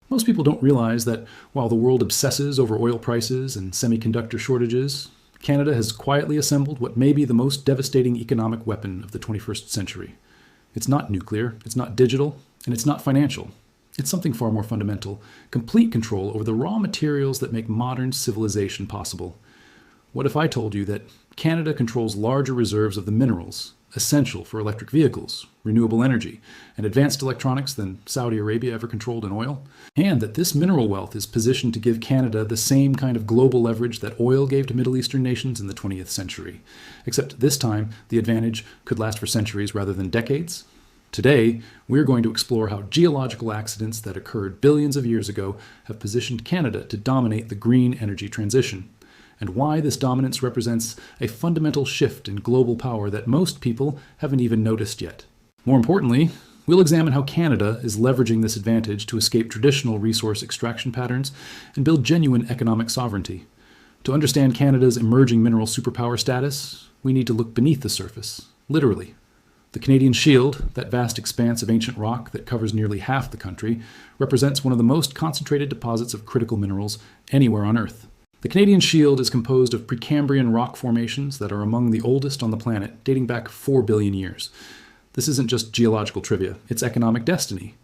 Most people don't realize that while the world obsesses over oil prices and semiconductor shortages, Canada has quietly assembled what may be the most devastating economic weapon of the 21st century. It's not nuclear, it's not digital, and it's not financial. It's something far more fundamental: complete control over the raw materials that make modern civilization possible. What if I told you that Canada controls larger reserves of the minerals essential for electric vehicles, renewable energy, and advanced electronics than Saudi Arabia ever controlled in oil? And that this mineral wealth is positioned to give Canada the same kind of global leverage that oil gave to Middle Eastern nations in the 20th century. Except this time, the advantage could last for centuries rather than decades. Today, we're going to explore how geological accidents that occurred billions of years ago have positioned Canada to dominate the green energy transition, and why this dominance represents a fundamental shift in global power that most people haven't even noticed yet. More importantly, we'll examine how Canada is leveraging this advantage to escape traditional resource extraction patterns and build genuine economic sovereignty. To understand Canada's emerging mineral superpower status, we need to look beneath the surface, literally. The Canadian Shield, that vast expanse of ancient rock that covers nearly half the country, represents one of the most concentrated deposits of critical minerals anywhere on Earth. The Canadian Shield is composed of Precambrian rock formations that are among the oldest on the planet, dating back 4 billion years. This isn't just geological trivia, it's economic destiny.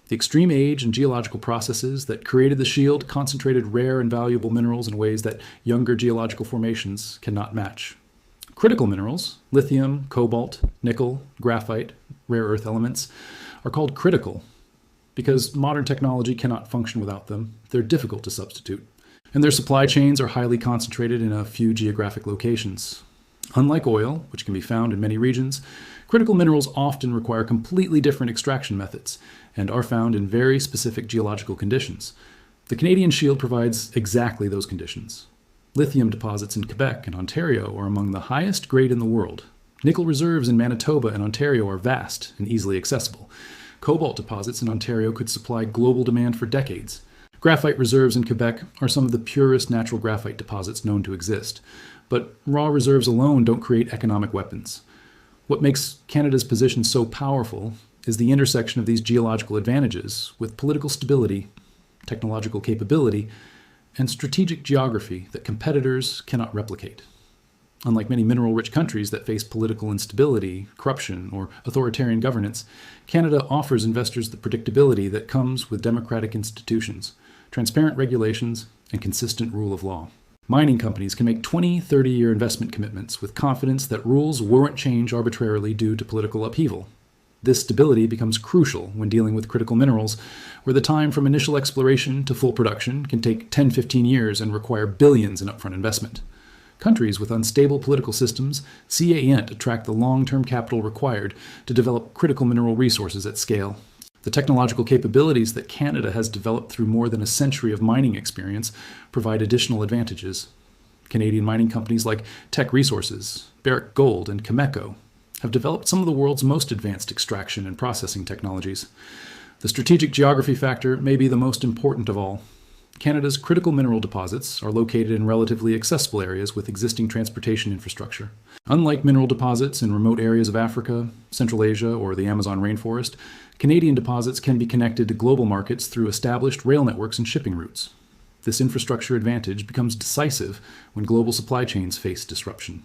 The extreme age and geological processes that created the shield concentrated rare and valuable minerals in ways that younger geological formations cannot match. Critical minerals, lithium, cobalt, nickel, graphite, rare earth elements, are called critical because modern technology cannot function without them. They're difficult to substitute, and their supply chains are highly concentrated in a few geographic locations. Unlike oil, which can be found in many regions, critical minerals often require completely different extraction methods and are found in very specific geological conditions. The Canadian Shield provides exactly those conditions. Lithium deposits in Quebec and Ontario are among the highest grade in the world. Nickel reserves in Manitoba and Ontario are vast and easily accessible. Cobalt deposits in Ontario could supply global demand for decades. Graphite reserves in Quebec are some of the purest natural graphite deposits known to exist. But raw reserves alone don't create economic weapons. What makes Canada's position so powerful is the intersection of these geological advantages with political stability, technological capability, and strategic geography that competitors cannot replicate. Unlike many mineral-rich countries that face political instability, corruption, or authoritarian governance, Canada offers investors the predictability that comes with democratic institutions, transparent regulations, and consistent rule of law. Mining companies can make 20, 30-year investment commitments with confidence that rules won't change arbitrarily due to political upheaval. This stability becomes crucial when dealing with critical minerals, where the time from initial exploration to full production can take 10-15 years and require billions in upfront investment. Countries with unstable political systems see a ant attract the long-term capital required to develop critical mineral resources at scale. The technological capabilities that Canada has developed through more than a century of mining experience provide additional advantages. Canadian mining companies like Teck Resources, Barrick Gold, and Cameco have developed some of the world's most advanced extraction and processing technologies. The strategic geography factor may be the most important of all. Canada's critical mineral deposits are located in relatively accessible areas with existing transportation infrastructure. Unlike mineral deposits in remote areas of Africa, Central Asia, or the Amazon rainforest, Canadian deposits can be connected to global markets through established rail networks and shipping routes. This infrastructure advantage becomes decisive when global supply chains face disruption.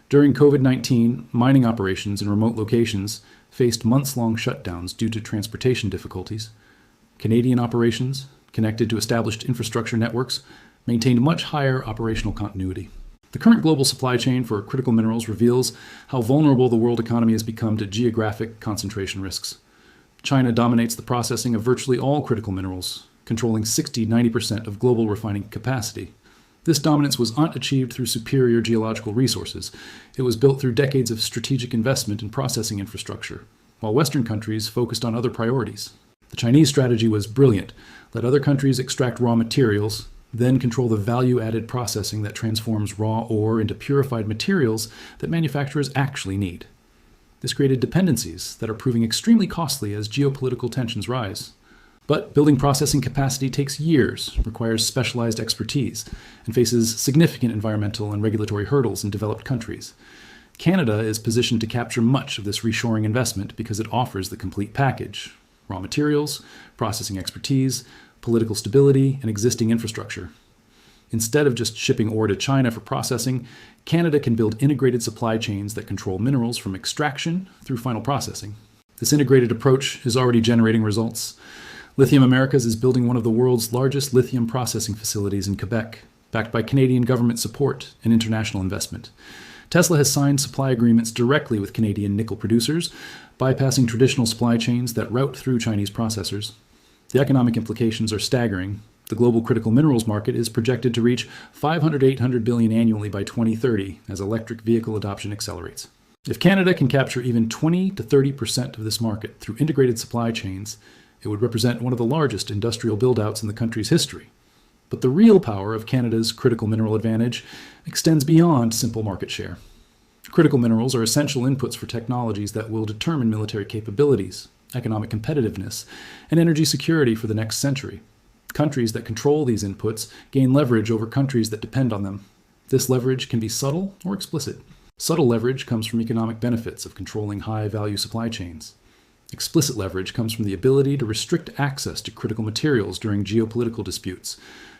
During COVID-19, mining operations in remote locations faced months-long shutdowns due to transportation difficulties. Canadian operations, connected to established infrastructure networks, maintained much higher operational continuity. The current global supply chain for critical minerals reveals how vulnerable the world economy has become to geographic concentration risks. China dominates the processing of virtually all critical minerals, controlling 60-90% of global refining capacity. This dominance was not achieved through superior geological resources. It was built through decades of strategic investment in processing infrastructure, while Western countries focused on other priorities. The Chinese strategy was brilliant. Let other countries extract raw materials, then control the value-added processing that transforms raw ore into purified materials that manufacturers actually need. This created dependencies that are proving extremely costly as geopolitical tensions rise. But building processing capacity takes years, requires specialized expertise, and faces significant environmental and regulatory hurdles in developed countries. Canada is positioned to capture much of this reshoring investment because it offers the complete package: raw materials, processing expertise, political stability, and existing infrastructure. Instead of just shipping ore to China for processing, Canada can build integrated supply chains that control minerals from extraction through final processing. This integrated approach is already generating results. Lithium Americas is building one of the world's largest lithium processing facilities in Quebec, backed by Canadian government support and international investment. Tesla has signed supply agreements directly with Canadian nickel producers, bypassing traditional supply chains that route through Chinese processors. The economic implications are staggering. The global critical minerals market is projected to reach $500 to $800 billion annually by 2030 as electric vehicle adoption accelerates. If Canada can capture even 20 to 30% of this market through integrated supply chains, it would represent one of the largest industrial build-outs in the country's history. But the real power of Canada's critical mineral advantage extends beyond simple market share. Critical minerals are essential inputs for technologies that will determine military capabilities, economic competitiveness, and energy security for the next century. Countries that control these inputs gain leverage over countries that depend on them. This leverage can be subtle or explicit. Subtle leverage comes from economic benefits of controlling high-value supply chains. Explicit leverage comes from the ability to restrict access to critical materials during geopolitical disputes.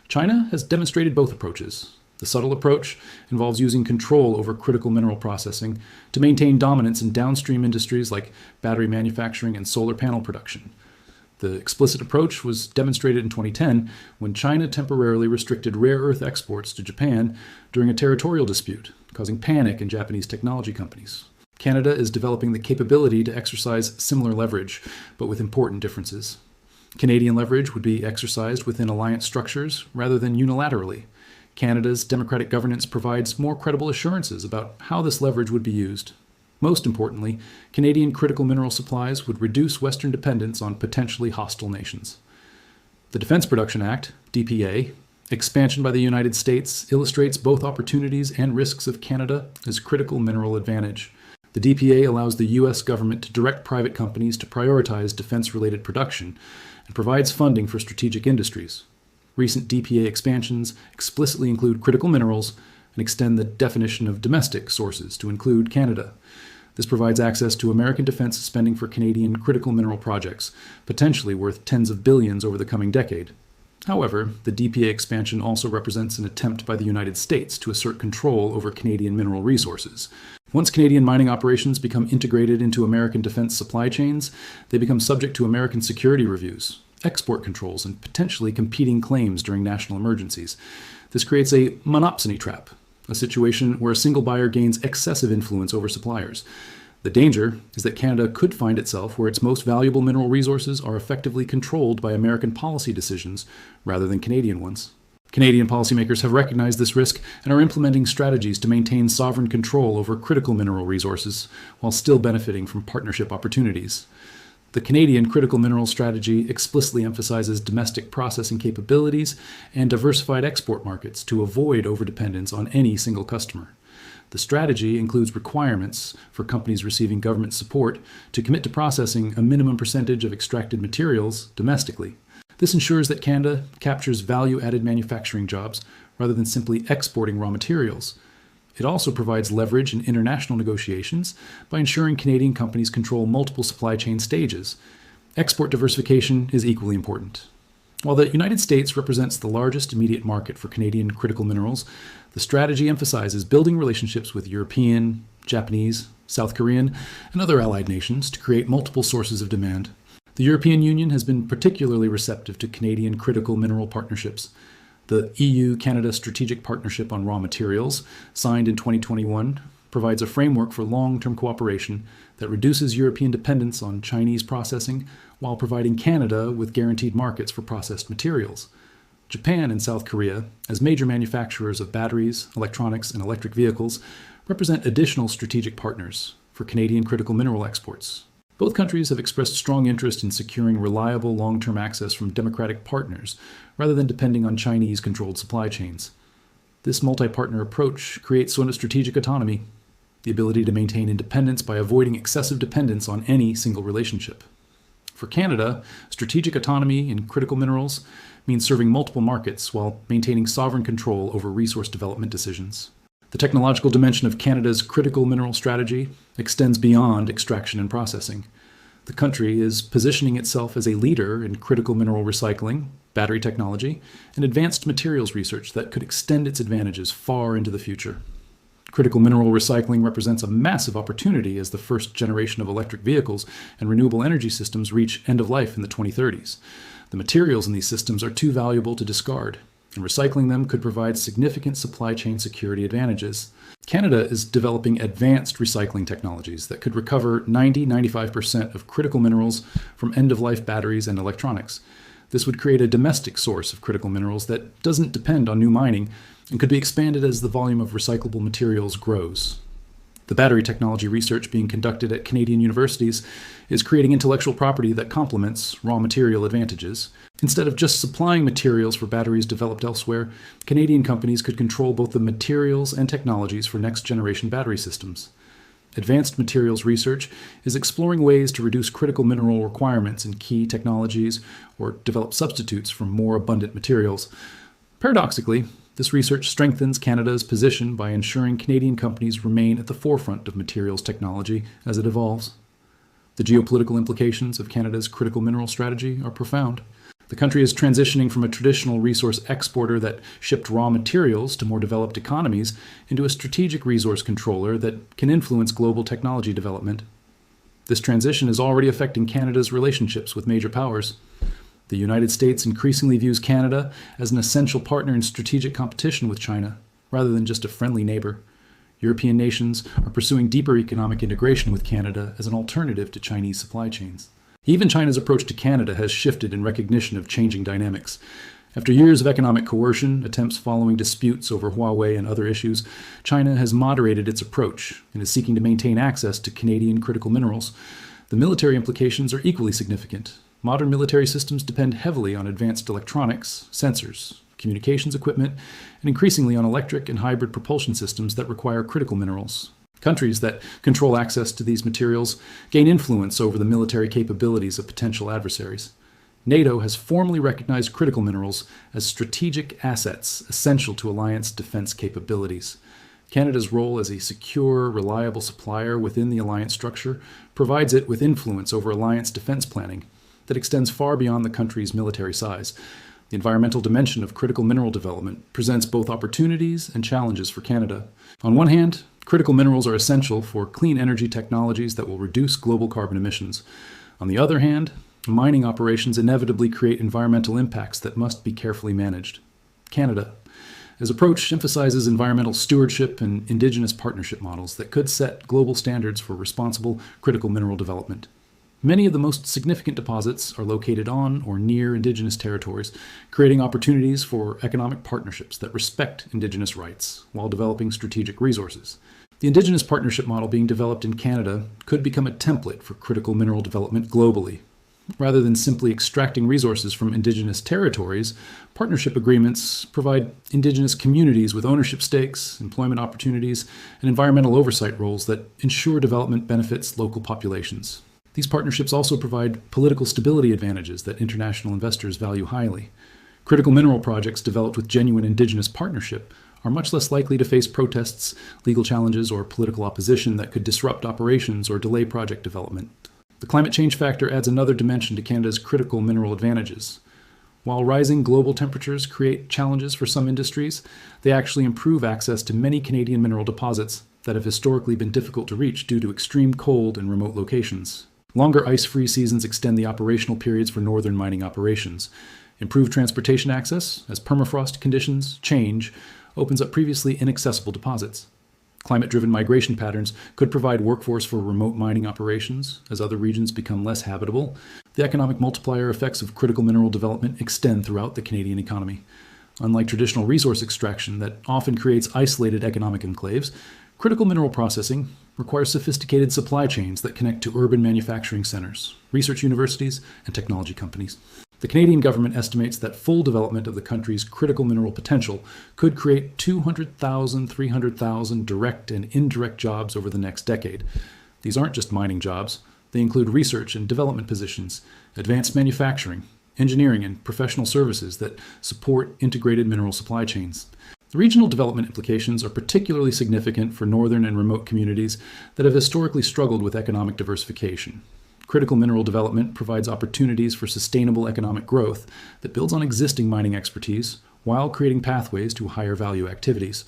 China has demonstrated both approaches. The subtle approach involves using control over critical mineral processing to maintain dominance in downstream industries like battery manufacturing and solar panel production. The explicit approach was demonstrated in 2010 when China temporarily restricted rare earth exports to Japan during a territorial dispute, causing panic in Japanese technology companies. Canada is developing the capability to exercise similar leverage, but with important differences. Canadian leverage would be exercised within alliance structures rather than unilaterally. Canada's democratic governance provides more credible assurances about how this leverage would be used. Most importantly, Canadian critical mineral supplies would reduce Western dependence on potentially hostile nations. The Defense Production Act, DPA, expansion by the United States illustrates both opportunities and risks of Canada's critical mineral advantage. The DPA allows the U.S. government to direct private companies to prioritize defense-related production and provides funding for strategic industries. Recent DPA expansions explicitly include critical minerals and extend the definition of domestic sources to include Canada. This provides access to American defense spending for Canadian critical mineral projects, potentially worth tens of billions over the coming decade. However, the DPA expansion also represents an attempt by the United States to assert control over Canadian mineral resources. Once Canadian mining operations become integrated into American defense supply chains, they become subject to American security reviews, export controls, and potentially competing claims during national emergencies. This creates a monopsony trap, a situation where a single buyer gains excessive influence over suppliers. The danger is that Canada could find itself where its most valuable mineral resources are effectively controlled by American policy decisions rather than Canadian ones. Canadian policymakers have recognized this risk and are implementing strategies to maintain sovereign control over critical mineral resources while still benefiting from partnership opportunities. The Canadian critical mineral strategy explicitly emphasizes domestic processing capabilities and diversified export markets to avoid overdependence on any single customer. The strategy includes requirements for companies receiving government support to commit to processing a minimum percentage of extracted materials domestically. This ensures that Canada captures value-added manufacturing jobs rather than simply exporting raw materials. It also provides leverage in international negotiations by ensuring Canadian companies control multiple supply chain stages. Export diversification is equally important. While the United States represents the largest immediate market for Canadian critical minerals, the strategy emphasizes building relationships with European, Japanese, South Korean, and other allied nations to create multiple sources of demand. The European Union has been particularly receptive to Canadian critical mineral partnerships. The EU-Canada Strategic Partnership on Raw Materials, signed in 2021, provides a framework for long-term cooperation that reduces European dependence on Chinese processing while providing Canada with guaranteed markets for processed materials. Japan and South Korea, as major manufacturers of batteries, electronics, and electric vehicles, represent additional strategic partners for Canadian critical mineral exports. Both countries have expressed strong interest in securing reliable long-term access from democratic partners rather than depending on Chinese-controlled supply chains. This multi-partner approach creates sort of strategic autonomy, the ability to maintain independence by avoiding excessive dependence on any single relationship. For Canada, strategic autonomy in critical minerals means serving multiple markets while maintaining sovereign control over resource development decisions. The technological dimension of Canada's critical mineral strategy extends beyond extraction and processing. The country is positioning itself as a leader in critical mineral recycling, battery technology, and advanced materials research that could extend its advantages far into the future. Critical mineral recycling represents a massive opportunity as the first generation of electric vehicles and renewable energy systems reach end of life in the 2030s. The materials in these systems are too valuable to discard, and recycling them could provide significant supply chain security advantages. Canada is developing advanced recycling technologies that could recover 90-95% of critical minerals from end-of-life batteries and electronics. This would create a domestic source of critical minerals that doesn't depend on new mining and could be expanded as the volume of recyclable materials grows. The battery technology research being conducted at Canadian universities is creating intellectual property that complements raw material advantages. Instead of just supplying materials for batteries developed elsewhere, Canadian companies could control both the materials and technologies for next-generation battery systems. Advanced materials research is exploring ways to reduce critical mineral requirements in key technologies or develop substitutes for more abundant materials. Paradoxically, this research strengthens Canada's position by ensuring Canadian companies remain at the forefront of materials technology as it evolves. The geopolitical implications of Canada's critical mineral strategy are profound. The country is transitioning from a traditional resource exporter that shipped raw materials to more developed economies into a strategic resource controller that can influence global technology development. This transition is already affecting Canada's relationships with major powers. The United States increasingly views Canada as an essential partner in strategic competition with China, rather than just a friendly neighbor. European nations are pursuing deeper economic integration with Canada as an alternative to Chinese supply chains. Even China's approach to Canada has shifted in recognition of changing dynamics. After years of economic coercion, attempts following disputes over Huawei and other issues, China has moderated its approach and is seeking to maintain access to Canadian critical minerals. The military implications are equally significant. Modern military systems depend heavily on advanced electronics, sensors, communications equipment, and increasingly on electric and hybrid propulsion systems that require critical minerals. Countries that control access to these materials gain influence over the military capabilities of potential adversaries. NATO has formally recognized critical minerals as strategic assets essential to alliance defense capabilities. Canada's role as a secure, reliable supplier within the alliance structure provides it with influence over alliance defense planning that extends far beyond the country's military size. The environmental dimension of critical mineral development presents both opportunities and challenges for Canada. On one hand, critical minerals are essential for clean energy technologies that will reduce global carbon emissions. On the other hand, mining operations inevitably create environmental impacts that must be carefully managed. Canada's approach emphasizes environmental stewardship and indigenous partnership models that could set global standards for responsible critical mineral development. Many of the most significant deposits are located on or near indigenous territories, creating opportunities for economic partnerships that respect indigenous rights while developing strategic resources. The indigenous partnership model being developed in Canada could become a template for critical mineral development globally. Rather than simply extracting resources from indigenous territories, partnership agreements provide indigenous communities with ownership stakes, employment opportunities, and environmental oversight roles that ensure development benefits local populations. These partnerships also provide political stability advantages that international investors value highly. Critical mineral projects developed with genuine indigenous partnership are much less likely to face protests, legal challenges, or political opposition that could disrupt operations or delay project development. The climate change factor adds another dimension to Canada's critical mineral advantages. While rising global temperatures create challenges for some industries, they actually improve access to many Canadian mineral deposits that have historically been difficult to reach due to extreme cold and remote locations. Longer ice-free seasons extend the operational periods for northern mining operations. Improved transportation access, as permafrost conditions change, opens up previously inaccessible deposits. Climate-driven migration patterns could provide workforce for remote mining operations as other regions become less habitable. The economic multiplier effects of critical mineral development extend throughout the Canadian economy. Unlike traditional resource extraction that often creates isolated economic enclaves, critical mineral processing requires sophisticated supply chains that connect to urban manufacturing centers, research universities, and technology companies. The Canadian government estimates that full development of the country's critical mineral potential could create 200,000, 300,000 direct and indirect jobs over the next decade. These aren't just mining jobs. They include research and development positions, advanced manufacturing, engineering, and professional services that support integrated mineral supply chains. The regional development implications are particularly significant for northern and remote communities that have historically struggled with economic diversification. Critical mineral development provides opportunities for sustainable economic growth that builds on existing mining expertise while creating pathways to higher value activities.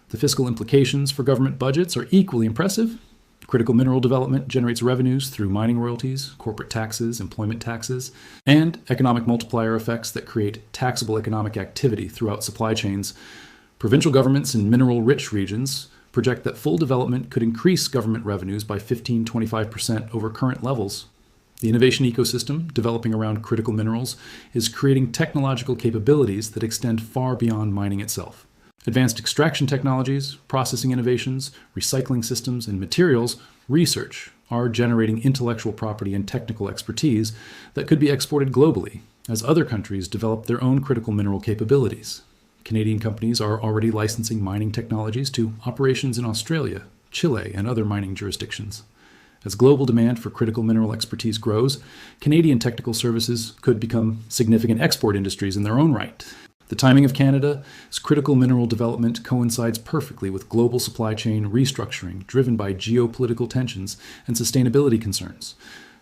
The fiscal implications for government budgets are equally impressive. Critical mineral development generates revenues through mining royalties, corporate taxes, employment taxes, and economic multiplier effects that create taxable economic activity throughout supply chains. Provincial governments in mineral-rich regions project that full development could increase government revenues by 15-25% over current levels. The innovation ecosystem developing around critical minerals is creating technological capabilities that extend far beyond mining itself. Advanced extraction technologies, processing innovations, recycling systems, and materials research are generating intellectual property and technical expertise that could be exported globally as other countries develop their own critical mineral capabilities. Canadian companies are already licensing mining technologies to operations in Australia, Chile, and other mining jurisdictions. As global demand for critical mineral expertise grows, Canadian technical services could become significant export industries in their own right. The timing of Canada's critical mineral development coincides perfectly with global supply chain restructuring driven by geopolitical tensions and sustainability concerns.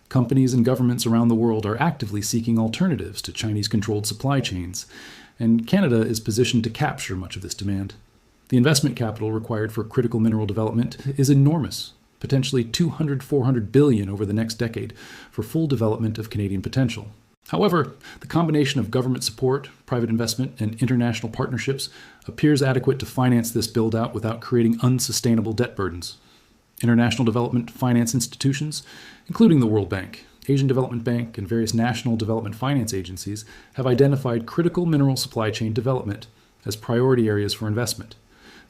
Companies and governments around the world are actively seeking alternatives to Chinese-controlled supply chains, and Canada is positioned to capture much of this demand. The investment capital required for critical mineral development is enormous, potentially $200-400 billion over the next decade for full development of Canadian potential. However, the combination of government support, private investment, and international partnerships appears adequate to finance this build-out without creating unsustainable debt burdens. International development finance institutions, including the World Bank, Asian Development Bank, and various national development finance agencies, have identified critical mineral supply chain development as priority areas for investment.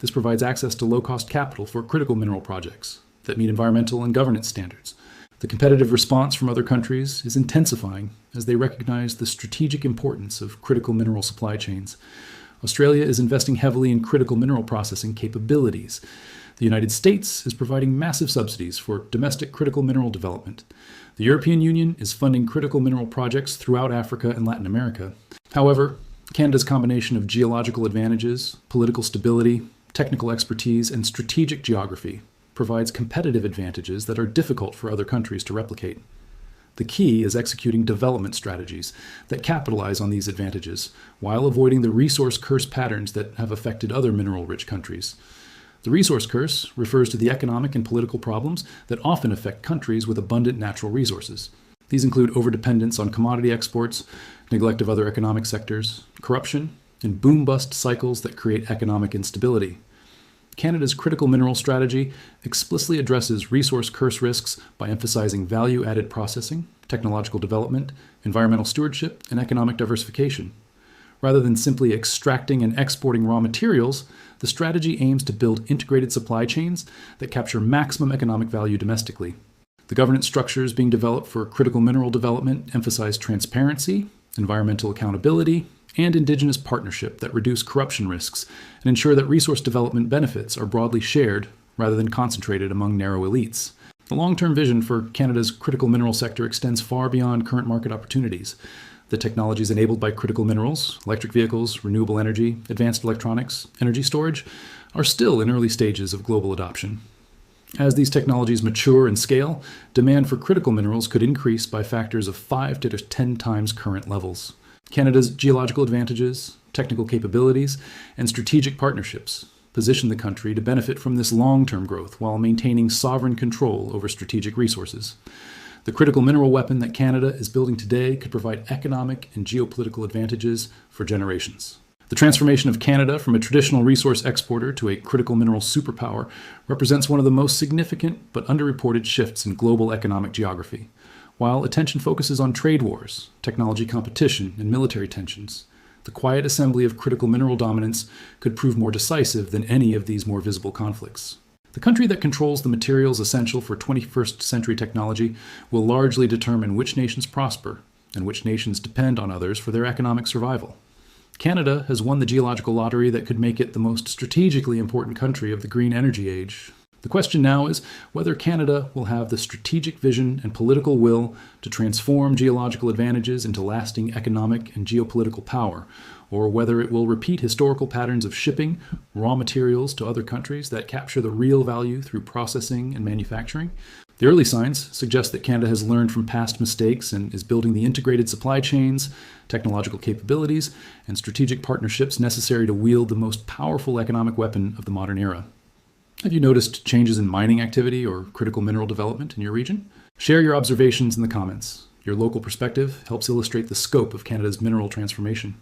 This provides access to low-cost capital for critical mineral projects that meet environmental and governance standards. The competitive response from other countries is intensifying as they recognize the strategic importance of critical mineral supply chains. Australia is investing heavily in critical mineral processing capabilities. The United States is providing massive subsidies for domestic critical mineral development. The European Union is funding critical mineral projects throughout Africa and Latin America. However, Canada's combination of geological advantages, political stability, technical expertise, and strategic geography provides competitive advantages that are difficult for other countries to replicate. The key is executing development strategies that capitalize on these advantages while avoiding the resource curse patterns that have affected other mineral-rich countries. The resource curse refers to the economic and political problems that often affect countries with abundant natural resources. These include overdependence on commodity exports, neglect of other economic sectors, corruption, and boom-bust cycles that create economic instability. Canada's critical mineral strategy explicitly addresses resource curse risks by emphasizing value-added processing, technological development, environmental stewardship, and economic diversification. Rather than simply extracting and exporting raw materials, the strategy aims to build integrated supply chains that capture maximum economic value domestically. The governance structures being developed for critical mineral development emphasize transparency, environmental accountability, and Indigenous partnership that reduce corruption risks and ensure that resource development benefits are broadly shared rather than concentrated among narrow elites. The long-term vision for Canada's critical mineral sector extends far beyond current market opportunities. The technologies enabled by critical minerals, electric vehicles, renewable energy, advanced electronics, energy storage, are still in early stages of global adoption. As these technologies mature and scale, demand for critical minerals could increase by factors of 5 to 10 times current levels. Canada's geological advantages, technical capabilities, and strategic partnerships position the country to benefit from this long-term growth while maintaining sovereign control over strategic resources. The critical mineral weapon that Canada is building today could provide economic and geopolitical advantages for generations. The transformation of Canada from a traditional resource exporter to a critical mineral superpower represents one of the most significant but underreported shifts in global economic geography. While attention focuses on trade wars, technology competition, and military tensions, the quiet assembly of critical mineral dominance could prove more decisive than any of these more visible conflicts. The country that controls the materials essential for 21st century technology will largely determine which nations prosper and which nations depend on others for their economic survival. Canada has won the geological lottery that could make it the most strategically important country of the green energy age. The question now is whether Canada will have the strategic vision and political will to transform geological advantages into lasting economic and geopolitical power, or whether it will repeat historical patterns of shipping raw materials to other countries that capture the real value through processing and manufacturing. The early signs suggest that Canada has learned from past mistakes and is building the integrated supply chains, technological capabilities, and strategic partnerships necessary to wield the most powerful economic weapon of the modern era. Have you noticed changes in mining activity or critical mineral development in your region? Share your observations in the comments. Your local perspective helps illustrate the scope of Canada's mineral transformation.